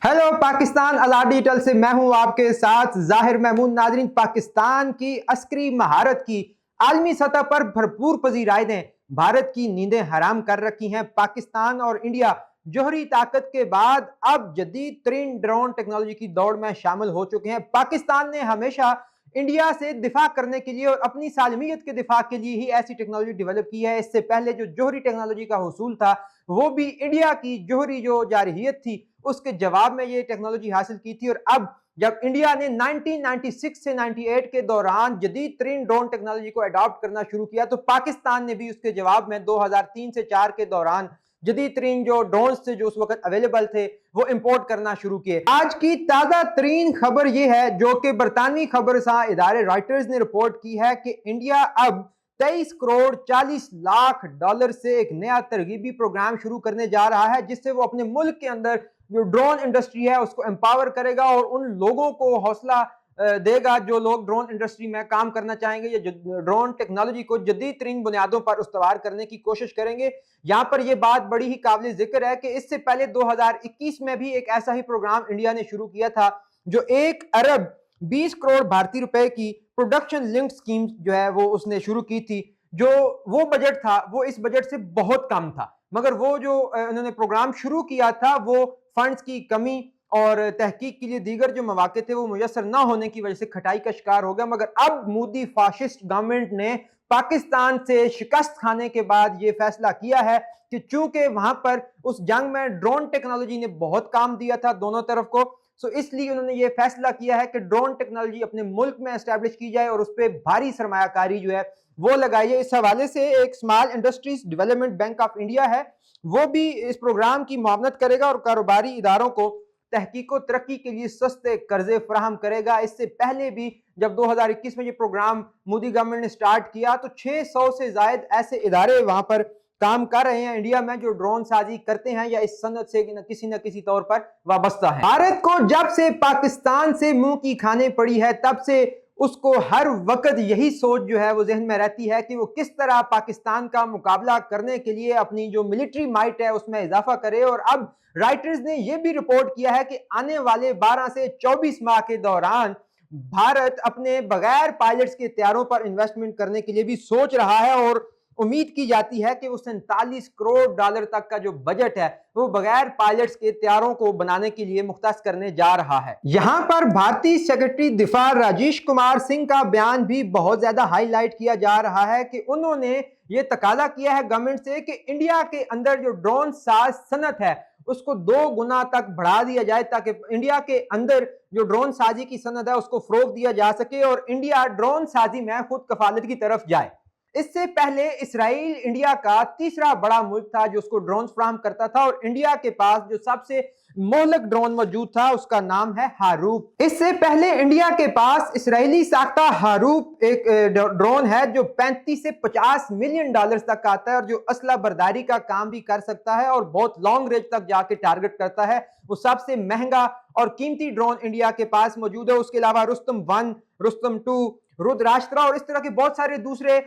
Hello Pakistan, अलादी digital से मैं हूं आपके साथ ज़ाहिर महमूद। नाजरीन, पाकिस्तान की अस्करी महारत की आलमी सतह पर भरपूर पजीराइदें भारत की नींदें हराम कर रखी हैं। पाकिस्तान और इंडिया जोहरी ताकत के बाद अब जदीद तरीन ड्रोन टेक्नोलॉजी की दौड़ में शामिल हो चुके हैं। पाकिस्तान ने हमेशा इंडिया से दिफा करने के लिए और अपनी सालमियत के दिफा के लिए ही ऐसी टेक्नोलॉजी डेवलप की है। इससे पहले जो जोहरी टेक्नोलॉजी का हुसूल था वो भी इंडिया की जोहरी जो जारहियत थी उसके जवाब में ये टेक्नोलॉजी हासिल की थी। और अब जब इंडिया ने 1996 से 98 के दौरान जदीद तरीन ड्रोन टेक्नोलॉजी को अडॉप्ट करना शुरू किया, तो पाकिस्तान ने भी उसके जवाब में 2003 से 4 के दौरान जदीद तरीन जो ड्रोन थे जो उस वक्त अवेलेबल थे वो इंपोर्ट करना शुरू किए। आज की ताजा तरीन खबर यह है जो कि बरतानवी खबरसां इदारे रॉयटर्स ने रिपोर्ट की है कि इंडिया अब 23 करोड़ 40 लाख डॉलर से एक नया तरगीबी प्रोग्राम शुरू करने जा रहा है, जिससे वो अपने मुल्क के अंदर जो ड्रोन इंडस्ट्री है उसको एम्पावर करेगा और उन लोगों को हौसला देगा जो लोग ड्रोन इंडस्ट्री में काम करना चाहेंगे या ड्रोन टेक्नोलॉजी को जदीद तरीन बुनियादों पर उस्तवार करने की कोशिश करेंगे। यहां पर यह बात बड़ी ही काबिल जिक्र है कि इससे पहले 2021 में भी एक ऐसा ही प्रोग्राम इंडिया ने शुरू किया था जो 1 अरब 20 करोड़ भारतीय रुपए की प्रोडक्शन लिंक्ड स्कीम जो है वो उसने शुरू की थी। जो वो बजट था वो इस बजट से बहुत कम था, मगर वो जो उन्होंने प्रोग्राम शुरू किया था वो फंड्स की कमी और तहकीक के लिए दीगर जो मौके थे वो मुयसर ना होने की वजह से खटाई का शिकार हो गया। मगर अब मोदी फाशिस्ट गवर्नमेंट ने पाकिस्तान से शिकस्त खाने के बाद ये फैसला किया है कि चूंकि वहां पर उस जंग में ड्रोन टेक्नोलॉजी ने बहुत काम दिया था दोनों तरफ को, सो इसलिए उन्होंने ये फैसला किया है कि ड्रोन टेक्नोलॉजी अपने मुल्क में एस्टैब्लिश की जाए और उस पर भारी सरमायाकारी जो है वो लगाई है। इस हवाले से एक small industries development bank of India है, वो भी इस प्रोग्राम की मुआवनत करेगा और कारोबारी इदारों को तहकीक और तरक्की के लिए सस्ते कर्जे फराहम करेगा। इससे पहले भी जब 2021 में ये प्रोग्राम मोदी गवर्नमेंट ने स्टार्ट किया तो 600 से ज्यादा ऐसे इदारे वहां पर काम कर रहे हैं इंडिया में जो ड्रोन साजी करते हैं या इस सनत से न किसी तौर पर वाबस्ता है। भारत को जब से पाकिस्तान से मुंह की खाने पड़ी है तब से उसको हर वक्त यही सोच जो है वो जहन में रहती है कि वो किस तरह पाकिस्तान का मुकाबला करने के लिए अपनी जो मिलिट्री माइट है उसमें इजाफा करे। और अब राइटर्स ने यह भी रिपोर्ट किया है कि आने वाले 12 से 24 माह के दौरान भारत अपने बगैर पायलट्स के तैयारों पर इन्वेस्टमेंट करने के लिए भी सोच रहा है और उम्मीद की जाती है कि वो 47 करोड़ डॉलर तक का जो बजट है वो बगैर पायलट्स के तैयारों को बनाने के लिए मुख्तस करने जा रहा है। यहां पर भारतीय सेक्रेटरी दिफा राजेश कुमार सिंह का बयान भी बहुत ज्यादा हाईलाइट किया जा रहा है कि उन्होंने ये तकादा किया है गवर्नमेंट से कि इंडिया के अंदर जो ड्रोन साज सनत है उसको 2 गुना तक बढ़ा दिया जाए ताकि इंडिया के अंदर जो ड्रोन साजी की सनत है उसको फरोग दिया जा सके और इंडिया ड्रोन साजी में खुद कफालत की तरफ जाए। इससे पहले इसराइल इंडिया का तीसरा बड़ा मुल्क था जो उसको ड्रोन फराहम करता था और इंडिया के पास जो सबसे मोहलक ड्रोन मौजूद था उसका नाम है हारूप। इससे पहले इंडिया के पास इसराइली साख्ता हारूप एक ड्रोन है जो 35 से 50 मिलियन डॉलर्स तक आता है और जो असला बर्दारी का काम भी कर सकता है और बहुत लॉन्ग रेंज तक जाके टारगेट करता है। वो सबसे महंगा और कीमती ड्रोन इंडिया के पास मौजूद है। उसके अलावा रुस्तम 1, रुस्तम 2, रुद्राष्ट्र और इस तरह के बहुत सारे दूसरे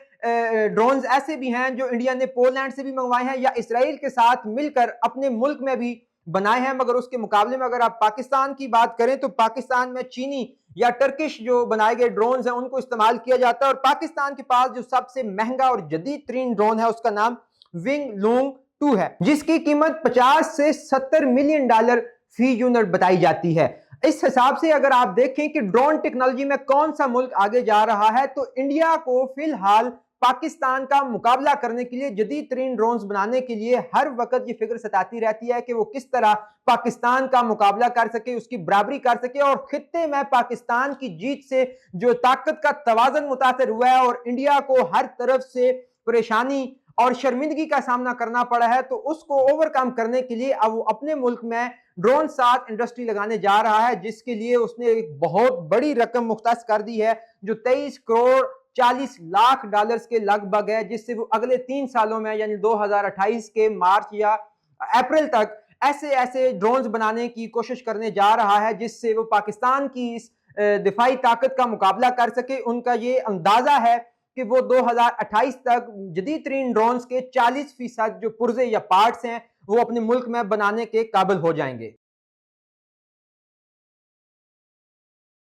ड्रोन्स ऐसे भी हैं जो इंडिया ने पोलैंड से भी मंगवाए हैं या इसराइल के साथ मिलकर अपने मुल्क में भी बनाए हैं। मगर उसके मुकाबले में अगर आप पाकिस्तान की बात करें तो पाकिस्तान में चीनी या टर्किश जो बनाए गए ड्रोन्स हैं उनको इस्तेमाल किया जाता है और पाकिस्तान के पास जो सबसे महंगा और जदीद तरीन ड्रोन है उसका नाम विंग लूंग 2 है, जिसकी कीमत 50 से 70 मिलियन डॉलर फी यूनिट बताई जाती है। इस हिसाब से अगर आप देखें कि ड्रोन टेक्नोलॉजी में कौन सा मुल्क आगे जा रहा है तो इंडिया को फिलहाल पाकिस्तान का मुकाबला करने के लिए जदीद तरीन ड्रोन्स बनाने के लिए हर वक्त ये फिक्र सताती रहती है कि वो किस तरह पाकिस्तान का मुकाबला कर सके, उसकी बराबरी कर सके। और खित्ते में पाकिस्तान की जीत से जो ताकत का तवाज़ुन मुतासर हुआ है और इंडिया को हर तरफ से परेशानी और शर्मिंदगी का सामना करना पड़ा है, तो उसको ओवरकम करने के लिए अब वो अपने मुल्क में ड्रोन साथ इंडस्ट्री लगाने जा रहा है, जिसके लिए उसने एक बहुत बड़ी रकम मुख्तस कर दी है जो 23 करोड़ 40 लाख डॉलर्स के लगभग है, जिससे वो अगले 3 सालों में यानी 2028 के मार्च या अप्रैल तक ऐसे ऐसे ड्रोन्स बनाने की कोशिश करने जा रहा है जिससे वो पाकिस्तान की इस दिफाई ताकत का मुकाबला कर सके। उनका ये अंदाजा है कि वो 2028 तक जदीद तरीन ड्रोन्स के 40% जो पुर्जे या पार्ट्स हैं वो अपने मुल्क में बनाने के काबिल हो जाएंगे।